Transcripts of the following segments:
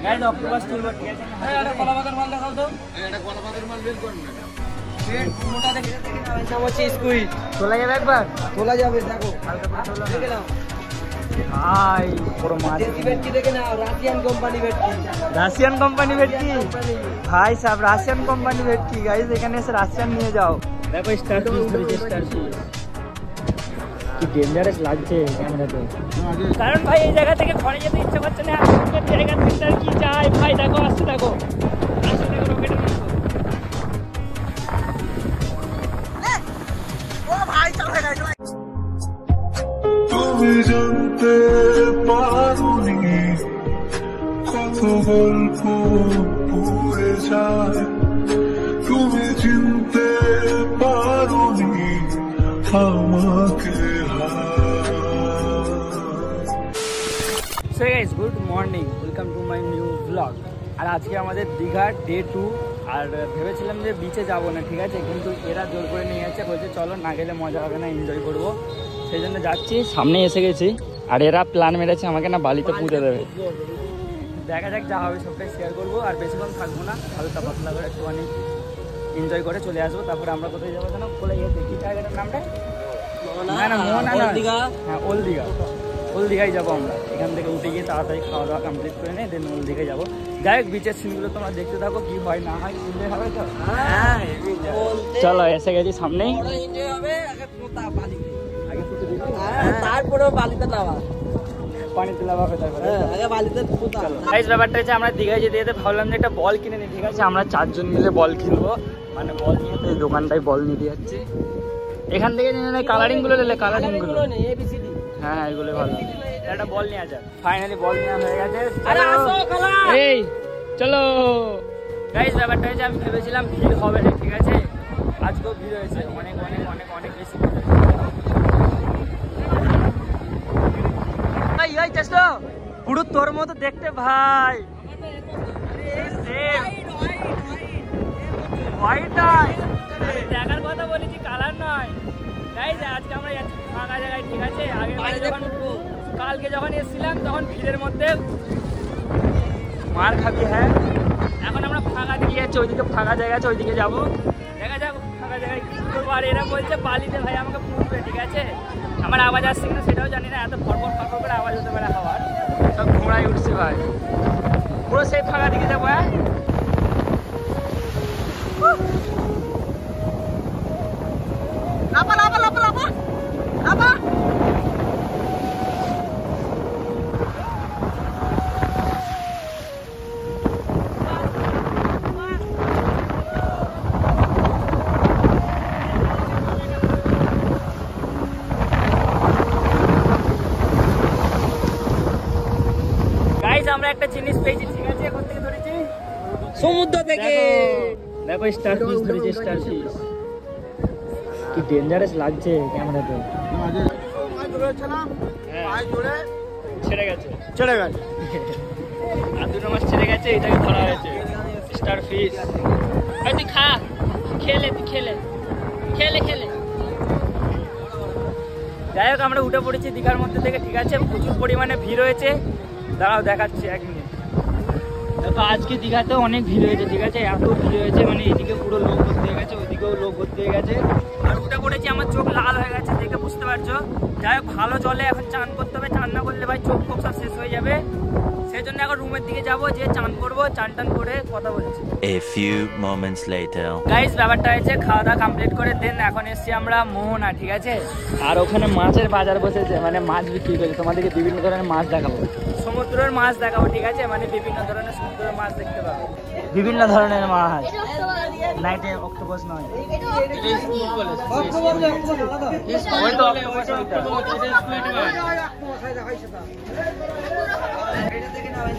Guys octopus তুলবো ঠিক আছে। এটা কলা পাতার মাল দেখাও তো। এটা কলা পাতার মাল বের করুন না। পেট মোটা দেখে নাও। নাম হচ্ছে স্কুইড। তোলা যাবে একবার? তোলা যাবে দেখো। হালকা করে তোলা দেখে নাও। ভাই পুরো মাছ। দেশি ভেটকি দেখে নাও, রাশিয়ান কোম্পানি ভেটকি। রাশিয়ান কোম্পানি ভেটকি? ভাই সাহেব রাশিয়ান কোম্পানি ভেটকি গাইস, এখানে এসে রাশিয়ান নিয়ে যাও। দেখো স্টার ফিশ ধরেছে, স্টার ফিশ। কি ডেঞ্জারাস লাগছে ক্যামেরাতে। কারণ ভাই এই জায়গা থেকে ঘরে যেতে ইচ্ছা করছে না, জায়গা থেকে আর কি চাই ভাই। দেখো আসতে দেখো, আসতে দেখো রকেটের মতো। ও ভাই চলে গেছে। তুমি জানতে পারোনি কত গল্প পুড়ে যায়, তুমি চিনতে পারোনি আমাকে। So guys good morning, welcome to my new blog. আর আজকে আমাদের দীঘার ডে 2। আর ভেবেছিলাম যে বিচে যাবো না, ঠিক আছে, কিন্তু এরা জোর করে নিয়ে যাচ্ছে, বলছে চলো না গেলে মজা হবে না, এনজয় করবো। সেই জন্য যাচ্ছি, সামনে এসে গেছি। আর এরা প্ল্যান মেরেছে আমাকে না বালিতে পুঁতে দেবে। দেখা যাক, যা হবে সবটাই শেয়ার করবো। আর বেশিক্ষণ থাকবো না, হালকা পাতলা করে একটুখানি এনজয় করে চলে আসবো। তারপরে আমরা কোথায় যাবো জানো? খোলা গিয়ে দেখি জায়গাটার নামটা। না না মোহনা না, হ্যাঁ ওল্ড দীঘা। ওল্ড দীঘায় যাবো আমরা। এখান থেকে উঠে গিয়ে তাড়াতাড়ি খাওয়া দাওয়া কমপ্লিট করে নেই, দেন ওল্ড দীঘায় যাবো। যাই হোক, বিচের সিনগুলো তোমরা দেখতে থাকো, কি হয় না হয়, এনজয় হবে তো। চলো এসে গেছি সামনেই। তারপরে বালিতে নামা, পানিতে নামাবে, তারপরে আগে বালিতে পুঁতা। গাইস ব্যাপারটা হচ্ছে আমরা দীঘায় যেতে যেতে ভাবলাম যে একটা বল কিনে নিই, ঠিক আছে। আমরা 4 জন মিলে বল কিনবো, মানে বল নিয়ে তো এই দোকানটায় বল নিতে যাচ্ছি। এখান থেকে নিয়ে নেই, কালারিং গুলো নিলে কালারিং গুলো। হ্যাঁ এগুলো ভালো। একটা বল নিয়ে আসা, ফাইনালি বল নেওয়া হয়ে গেছে। এই চলো গাইস, ব্যাপারটা হচ্ছে আমি ভেবেছিলাম ভিড় হবে না, ঠিক আছে। আজকেও ভিড় হয়েছে, অনেক অনেক অনেক অনেক বেশি। পুরো তোর মতো দেখতে ভাই। দেখার কথা বলেছি, কালার নয়। আজকে আমরা যাচ্ছি ফাঁকা জায়গায়, ঠিক আছে। কালকে যখন এসেছিলাম তখন ভিড়ের মধ্যে মার খাবি। হ্যাঁ এখন আমরা ফাঁকা দিকে যাচ্ছি, ওইদিকে ফাঁকা জায়গা আছে, ওইদিকে যাবো। দেখা যাক ফাঁকা জায়গায় কি করবো। আর এরা বলছে বালিতে ভাই আমাকে পুষবে, ঠিক আছে। আমার আওয়াজ আসছে কিনা সেটাও জানি না, এত ফটফট ফটফট করে আওয়াজ হতে পারে খাওয়ার। সব ঘোড়ায় উঠছে ভাই, পুরো সেই ফাঁকা দিকে যাবো। হ্যাঁ লাপা লাপা লাপা লাপা লাপা। আমরা একটা জিনিস পেয়েছি, ঠিক আছে। এখন থেকে ধরেছি সমুদ্র থেকে। দেখো স্টার ফিশ ধরেছি, স্টার ফিশ। কি ডেঞ্জারাস লাগছে ক্যামেরাতে। ছেড়ে গেছে, ছেড়ে গেছে। আর 2 মাস ছেড়ে গেছে, এটাকে ধরা হয়েছে স্টার ফিশ। তুই খা, খেলে তুই খেলে খেলে খেলে। যাই হোক, আমরা উঠে পড়েছি দীঘার মধ্যে থেকে, ঠিক আছে। প্রচুর পরিমাণে ভিড় হয়েছে, দাঁড়াও দেখাচ্ছি 1 মিনিট। দেখো আজকে দীঘাতেও অনেক ভিড় হয়েছে, ঠিক আছে। এত ভিড় হয়েছে মানে এদিকে পুরো লোক ভর্তি হয়ে গেছে, ওইদিকেও লোক ভর্তি হয়ে গেছে। আর উঠে পড়েছি, আমার চোখ লাল হয়ে গেছে, দেখে বুঝতে পারছো। যাই হোক, ভালো জলে এখন চান করতে হবে, চান না করলে ভাই চোখ ফোক সব শেষ হয়ে যাবে। সেই জন্য এখন রুমের দিকে যাবো, যে চান করবো, চান টান করে কথা বলছি। A few moments later. Guys ব্যাপারটা হয়েছে, খাওয়া দাওয়া কমপ্লিট করে দেন এখন এসছি আমরা মোহনা, ঠিক আছে। আর ওখানে মাছের বাজার বসেছে, মানে মাছ বিক্রি করে। তোমাদেরকে বিভিন্ন ধরনের মাছ দেখাবো, সমুদ্রের মাছ দেখাবো, ঠিক আছে। মানে বিভিন্ন ধরনের সমুদ্রের মাছ দেখতে পাবো, বিভিন্ন ধরনের মাছ। নাইটে অক্টোপাস নয়, ওই তো অক্টোপাস।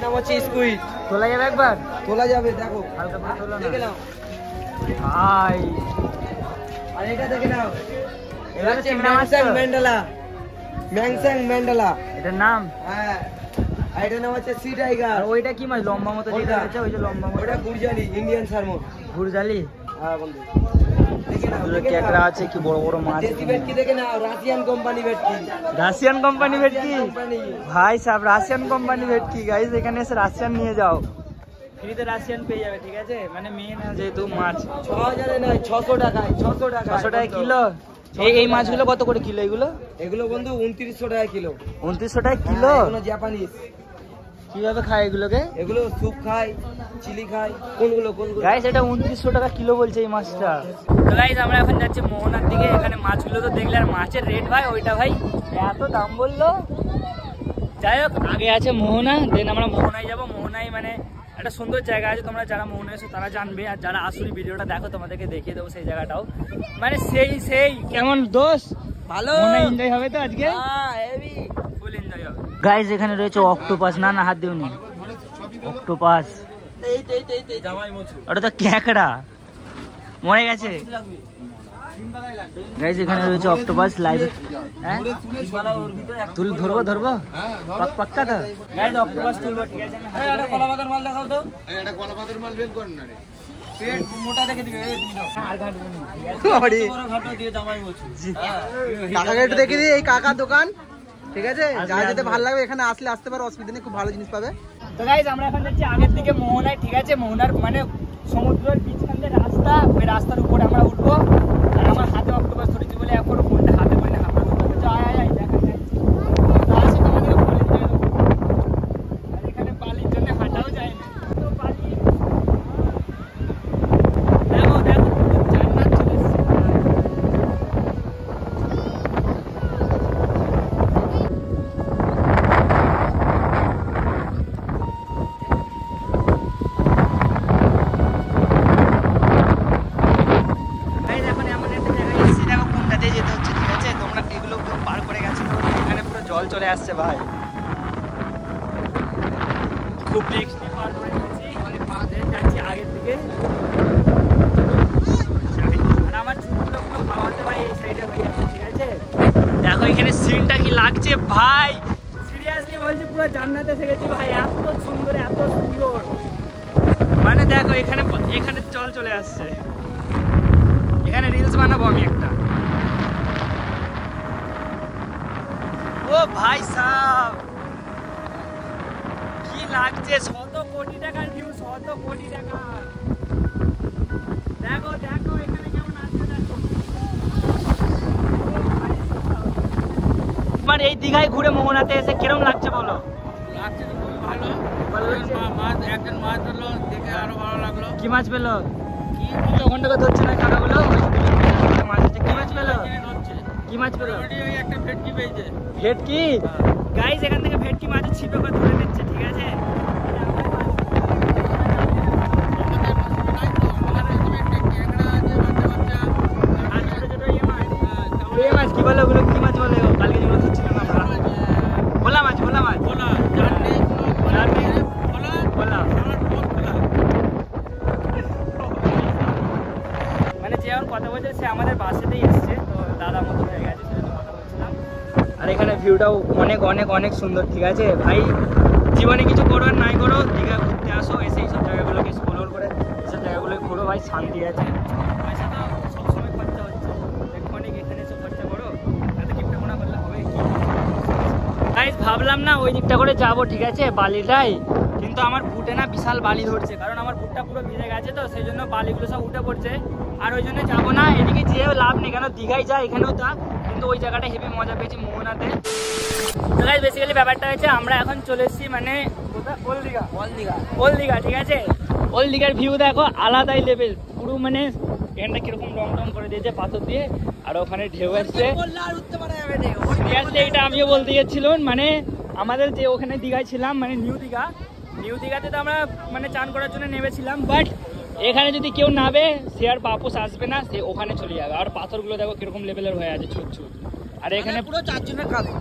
নাম হচ্ছে স্কুইড। তোলা যাবে একবার? তোলা যাবে, দেখো হালকা করে তোলা দেখে নাও ভাই। আর এটা দেখে নাও, এটা হচ্ছে ম্যাংসাং ম্যান্ডেলা। ম্যাংসাং ম্যান্ডেলা এটার নাম। হ্যাঁ, আর এটার নাম হচ্ছে সি টাইগার। আর ওইটা কি মাছ লম্বা মতো যেটা আছে, ওই যে লম্বা মতো? ওটা গুরজালি, ইন্ডিয়ান সালমন। গুরজালি? হ্যাঁ বন্ধু, দেখে দুটো ক্যাকড়া আছে, কি বড় বড় মাছ। দেশি ভেটকি দেখে নাও, রাশিয়ান কোম্পানি ভেটকি। রাশিয়ান কোম্পানি ভেটকি ভাই সাহেব, রাশিয়ান কোম্পানি ভেটকি গাইস। এখানে এসে রাশিয়ান নিয়ে যাও, ফ্রিতে রাশিয়ান পেয়ে যাবে, ঠিক আছে। মানে মেন যেহেতু মাছ 6000 নয়, 600 টাকায়, 600 টাকা, 600 টাকা কিলো। এই মাছগুলো কত করে কিলো? এগুলো এগুলো বন্ধু 2900 টাকা কিলো। 2900 টাকা কিলো? এগুলো জাপানিজ। কিভাবে খায় এগুলোকে? এগুলো স্যুপ খায়, চিলি খায়। কোনগুলো গাইস এটা 2900 টাকা কিলো বলছে এই মাছটা। তো গাইস আমরা এখন যাচ্ছি মোহনার দিকে। এখানে মাছগুলো তো দেখলে, আর মাছের রেট ভাই ওইটা ভাই এত দাম বললো। যাই হোক, আগে আছে মোহনা, দেন আমরা মোহনায় যাবো। মোহনায় মানে একটা সুন্দর জায়গা আছে, তোমরা যারা মোহনায় এসো তারা জানবে, আর যারা আসলে ভিডিওটা দেখো তোমাদেরকে দেখিয়ে দেবো সেই জায়গাটাও। মানে সেই কেমন দোষ, ভালো এনজয় হবে তো আজকে, হেভি ফুল এনজয় হবে। গাইস এখানে রয়েছে অক্টোপাস। না হাত দিওনি, অক্টোপাস। ওটা তো ক্যাকড়া, মরে গেছে। গাইস এখানে রয়েছে অক্টোপাস লাইভ। হ্যাঁ ধরবো পাক্কা তো গাইস, অক্টোপাস তুলবো, ঠিক আছে। এটা কলা পাতার মাল দেখাও তো। এটা কলা পাতার মাল বের করেন না রে, পেট মোটা দেখে দিবে। এই আর ঘাট বড় ঘাটো দিয়ে জামাই বলছি। কাকাকে একটু দেখে দিই, এই কাকার দোকান, ঠিক আছে। যা যেতে ভালো লাগবে এখানে আসতে পারো, অসুবিধা নেই, খুব ভালো জিনিস পাবে। তো গাইস আমরা এখন যাচ্ছি আগের দিকে মোহনায়, ঠিক আছে। মোহনার মানে সমুদ্রের বিচখানে রাস্তা, ওই রাস্তার উপরে আমরা উঠবো। আর আমার হাতে অক্টোপাস ধরেছি বলে এখনো ফোনটা হাতে পাই না, হাতে দেখা যাচ্ছে। আসে তোমাদের বলে দিয়ে দেবো। আর এখানে বালির জন্য হাঁটাও যায় না, তো বালি দেখো জান্নাত চলে এসছে। জল চলে আসছে ভাই, খুব রিস্কি পার করে গেছি। যাচ্ছি আগের দিকে, আর আমার চুলগুলো খাওয়াতে ভাই এই সাইডে হয়ে যাচ্ছে, ঠিক আছে। দেখো এখানে সিনটা কি লাগছে ভাই, সিরিয়াসলি বলছি পুরো জান্নাতে এসে গেছি ভাই। এত সুন্দর, এত সুন্দর, মানে দেখো এখানে জল চলে আসছে। এখানে রিলস বানাবো আমি একটা। ও ভাই সাহেব কি লাগছে, 100 কোটি টাকার ভিউ, 100 কোটি টাকা। দেখো এখানে কেমন আছে দেখো। তোমার এই দীঘায় ঘুরে মোহনাতে এসে কিরকম লাগছে বলো? লাগছে তো খুব ভালো। মাছ একজন মাছ ধরলো, দেখে আরো ভালো লাগলো। কি মাছ পেলো? তখন থেকে ধরছে না কাকাগুলো, মাছ হচ্ছে। কি মাছ পেলো? কি মাছ পেলো? একটা ভেটকি পেয়েছে। ভেটকি? গাইস এখান থেকে ভেটকি মাছের ছিপে করে ধরে নিচ্ছে, ঠিক আছে। মাছ কি বলে ওগুলো? কি মাছ বলে? কালকে যেগুলো ধরছিলাম আমরা, ভোলা মাছ। মানে যে আমার কথা বলছে সে আমাদের বাসেতেই এসছে, তো দাদা মতো হয়ে গেছে, সেটা কথা বলছিলাম। আর এখানে ভিউটাও অনেক সুন্দর, ঠিক আছে ভাই। জীবনে কিছু করো আর নাই করো, দীঘা ঘুরতে আসো, এসে এইসব জায়গাগুলোকে এক্সপ্লোর করে এসব জায়গাগুলো ঘুরো ভাই, শান্তি আছে। পয়সা তো সবসময় খরচা হচ্ছে, অনেক এখানে এসে খরচা করো, এত কিপটা কোনা করলে হবে কি। গাইস ভাবলাম না ওই দিকটা করে যাবো, ঠিক আছে, বালিটাই, কিন্তু আমার বুটে না বিশাল বালি ধরছে, কারণ আমার বুটটা পুরো ভিজে গেছে, তো সেই জন্য বালিগুলো সব উঠে পড়ছে। আর ওই জন্য যাবো না, এদিকে যেও লাভ নেই, কেন দীঘায় যায় এখানেও তা, কিন্তু ওই জায়গাটা হেভি মজা পেয়েছি মোহনাতে। তো গাইস বেসিক্যালি ব্যাপারটা হচ্ছে আমরা এখন চলে এসেছি মানে ওল্ড দীঘা, ঠিক আছে। ওল্ড দীঘার ভিউ দেখো আলাদাই লেভেল পুরো, মানে এখানটা কিরকম রং করে দিয়েছে পাথর দিয়ে, আর ওখানে ঢেউ আসছে। সিরিয়াসলি এটা আমিও বলতে গেছিলাম, মানে আমাদের যে ওখানে দীঘায় ছিলাম, মানে নিউ দীঘাতে তো আমরা মানে চান করার জন্য নেমেছিলাম, বাট এখানে যদি কেউ নাবে সে আর বাপস আসবে না, সে ওখানে চলে যাবে। আর পাথরগুলো দেখো কিরকম লেভেলের হয়ে আছে, ছুট আর এখানে পুরো 4 জনের কাঁধে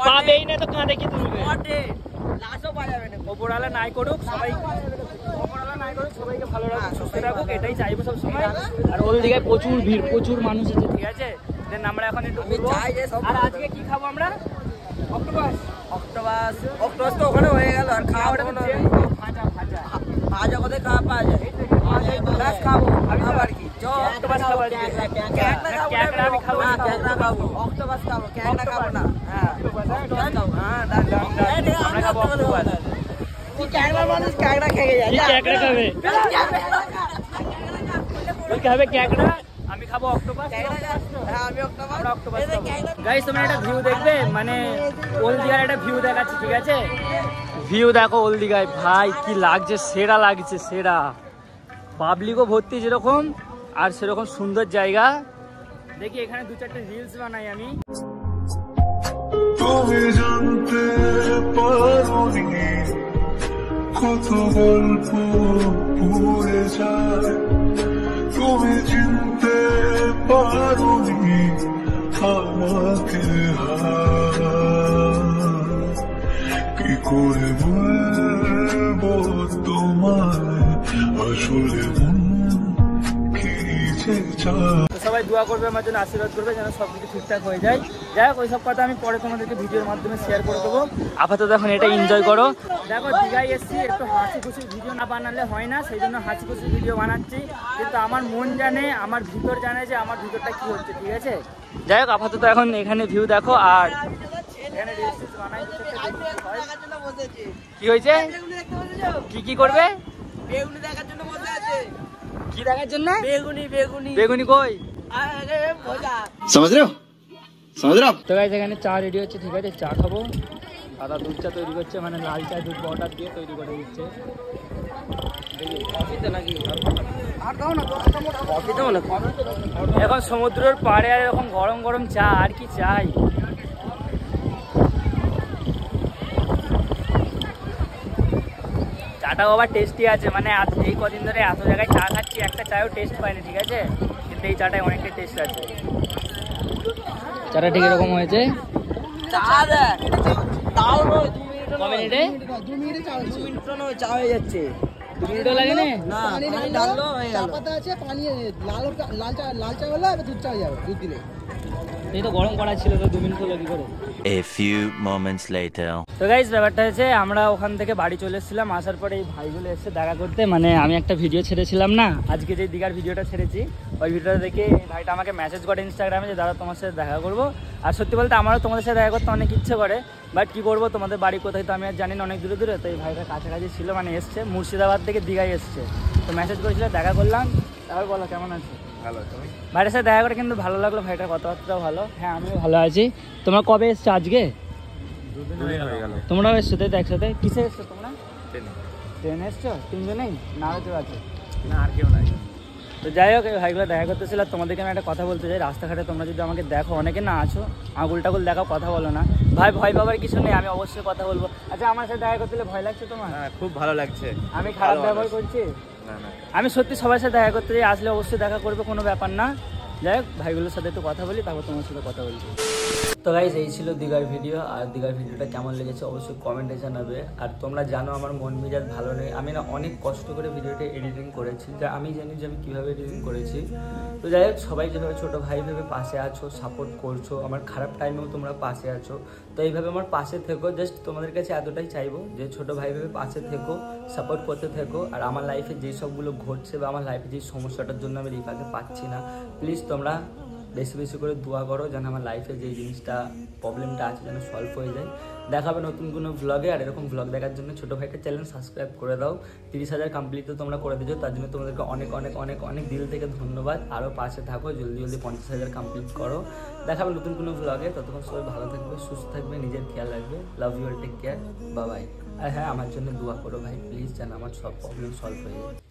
পাবেই না, তো কাঁধে কি তুলবে? ওপরওয়ালা নাই করুক, সবাইকে ভালো রাখুক, সুস্থ রাখুক, এটাই চাইবো সব সময়। আর ওই দিকে প্রচুর ভিড়, প্রচুর মানুষ আছে, ঠিক আছে। দেন আমরা এখন একটু ঘুরবো। আর আজকে কি খাবো আমরা? অক্টোপাস তো ওখানে হয়ে গেল, আর খাওয়া ভাজা কোথায় খাওয়া পাওয়া যায়? খাবো আবার কি না। হ্যাঁ আমরা খাবো অক্টোপাস। ক্যাংড়া মানুষ ক্যাংড়া খেয়ে যায়। ক্যাকড়া খাবে, তুই খাবে ক্যাকড়া, আমি খাবো অক্টোপাস। গাইস তোমরা একটা ভিউ দেখবে, মানে ওল্ড দিঘার একটা ভিউ দেখাচ্ছি, ঠিক আছে? ভিউ দেখো ওল্ড দিঘায়, ভাই কি লাগছে, সেরা লাগছে, সেরা। পাবলিকও ভর্তি যেরকম, আর সেরকম সুন্দর জায়গা। দেখি এখানে 2-4টা রিলস বানাই আমি। তুমি জানতে পারোনি কত গল্প পুড়ে যায়, তুমি চিনতে পারোনি আমাকে কি করে বলবো তোমায় আসলে মন কি যে চায়। তো সবাই দোয়া করবে আমার জন্য, আশীর্বাদ করবে যেন সব কিছু ঠিকঠাক হয়ে যায়। যাই হোক ওইসব কথা আমি পরে তোমাদেরকে ভিডিওর মাধ্যমে শেয়ার করে দেবো। আপাতত এখন এটা এনজয় করো। দেখো দীঘায় এসছি, একটু হাসি খুশির ভিডিও না বানালে হয় না, সেই জন্য হাসি খুশির ভিডিও বানাচ্ছি। কিন্তু আমার মন জানে, আমার ভিতর জানে যে আমার ভিতরটা কি হচ্ছে, ঠিক আছে? যাই হোক আপাতত এখন এখানে ভিউ দেখো, আর এখানে রিলস বানাই। কি হয়েছে, কি করবে? বেগুনি দেখার জন্য বসে আছে। কি দেখার জন্য? বেগুনি বেগুনি বেগুনি কই? আরে মজা। তো গাইস এখানে চা রেডি হচ্ছে, ঠিক আছে? চা খাবো। দাদা দুধ চা তৈরি করছে, মানে লাল চা দুধ অর্ডার দিয়ে তৈরি করে দিচ্ছে। এখন সমুদ্রের পাড়ে আর এরকম গরম গরম চা, আর কি চাই? চাটাও আবার টেস্টি আছে, মানে এই কদিন ধরে এত জায়গায় চা খাচ্ছি, একটা চায়ও টেস্ট পাইনি, ঠিক আছে? কিন্তু এই চাটায় অনেকটা টেস্ট আছে। চাটা ঠিক এরকম হয়েছে। চা হয়ে যাচ্ছে। 2 মিনিটও লাগে না? লাল চা হলো, দুধ চা হয়ে যাবে, দুধ দিলে। এই তো গরম করা ছিল, তো 2 মিনিট হলো কি করে? A few moments later. তো গাইস ব্যাপারটা হচ্ছে, আমরা ওখান থেকে বাড়ি চলে এসেছিলাম। আসার পরে এই ভাইগুলো এসে দেখা করতে, মানে আমি একটা ভিডিও ছেড়েছিলাম না, আজকে যে দীঘার ভিডিওটা ছেড়েছি, ওই ভিডিওটা দেখে এই ভাইটা আমাকে মেসেজ করে ইনস্টাগ্রামে যে দাদা তোমার সাথে দেখা করবো। আর সত্যি বলতে আমারও তোমাদের সাথে দেখা করতে অনেক ইচ্ছে করে, বাট কি করবো, তোমাদের বাড়ি কোথায় তো আমি আর জানি না, অনেক দূরে দূরে। তো এই ভাইটা কাছাকাছি ছিল, মানে এসছে মুর্শিদাবাদ থেকে দীঘায় এসছে। তো মেসেজ করেছিল, দেখা করলাম। তারপর বলো কেমন আছে? ভালো। তুমি? ভাইটার সাথে দেখা করে কিন্তু ভালো লাগলো, ভাইটার কথাবার্তাও ভালো। হ্যাঁ আমিও ভালো আছি। তোমরা কবে এসছো আজকে? 2 দিন হয়ে গেল। তোমরাও এসছো তাই তো একসাথে? কিসে এসছো তোমরা? ট্রেনে এসছো? 3 জনেই না আরও কেউ আছে? না আর কেউ নাই। তো যাই হোক এই ভাইগুলো দেখা করতেছিল। আর তোমাদেরকে আমি একটা কথা বলতে চাই, রাস্তাঘাটে তোমরা যদি আমাকে দেখো, অনেকে না আছো, আঙুল টাগুল দেখাও, কথা বলো না ভাই, ভয় পাবার কিছু নেই, আমি অবশ্যই কথা বলবো। আচ্ছা আমার সাথে দেখা করতে ভয় লাগছে তোমার? হ্যাঁ খুব ভালো লাগছে। আমি খারাপ ব্যবহার করছি? না না, আমি সত্যি সবার সাথে দেখা করতে চাই, আসলে অবশ্যই দেখা করবে, কোনো ব্যাপার না। যাই হোক ভাইগুলোর সাথে একটু কথা বলি, তারপর তোমার সাথে কথা বলবো। তো গাইস এই ছিল দীঘার ভিডিও। আর দীঘার ভিডিওটা কেমন লেগেছে অবশ্যই কমেন্টে জানাবে। আর তোমরা জানো আমার মন মেজাজ ভালো নেই, আমি না অনেক কষ্ট করে ভিডিওটা এডিটিং করেছি, যা আমি জানি যে আমি কীভাবে এডিটিং করেছি। তো যাই হোক সবাই যেভাবে ছোটো ভাই ভেবে পাশে আছো, সাপোর্ট করছো, আমার খারাপ টাইমেও তোমরা পাশে আছো, তো এইভাবে আমার পাশে থেকো। জাস্ট তোমাদের কাছে এতটাই চাইবো যে ছোটো ভাই ভেবে পাশে থেকো, সাপোর্ট করতে থেকো। আর আমার লাইফে যেই সবগুলো ঘটছে বা আমার লাইফে যেই সমস্যাটার জন্য আমি রিফাকে পাচ্ছি না, প্লিজ তোমরা বেশি বেশি করে দোয়া করো যেন আমার লাইফে যে জিনিসটা প্রবলেমটা আছে যেন সলভ হয়ে যায়। দেখা হবে নতুন কোনো ব্লগে। আর এরকম ব্লগ দেখার জন্য ছোটো ভাইটা চ্যানেল সাবস্ক্রাইব করে দাও। 30,000 কমপ্লিট তো তোমরা করে দিচ্ছ, তার জন্য তোমাদেরকে অনেক অনেক অনেক অনেক দিল থেকে ধন্যবাদ। আরও পাশে থাকো, জলদি জলদি 50,000 কমপ্লিট করো। দেখা হবে নতুন কোনো ব্লগে। ততক্ষণ সবাই ভালো থাকবে, সুস্থ থাকবে, নিজের খেয়াল রাখবে। Love you all, take care, bye bye. আর হ্যাঁ আমার জন্য দোয়া করো ভাই প্লিজ, যেন আমার সব প্রবলেম সলভ হয়ে যায়।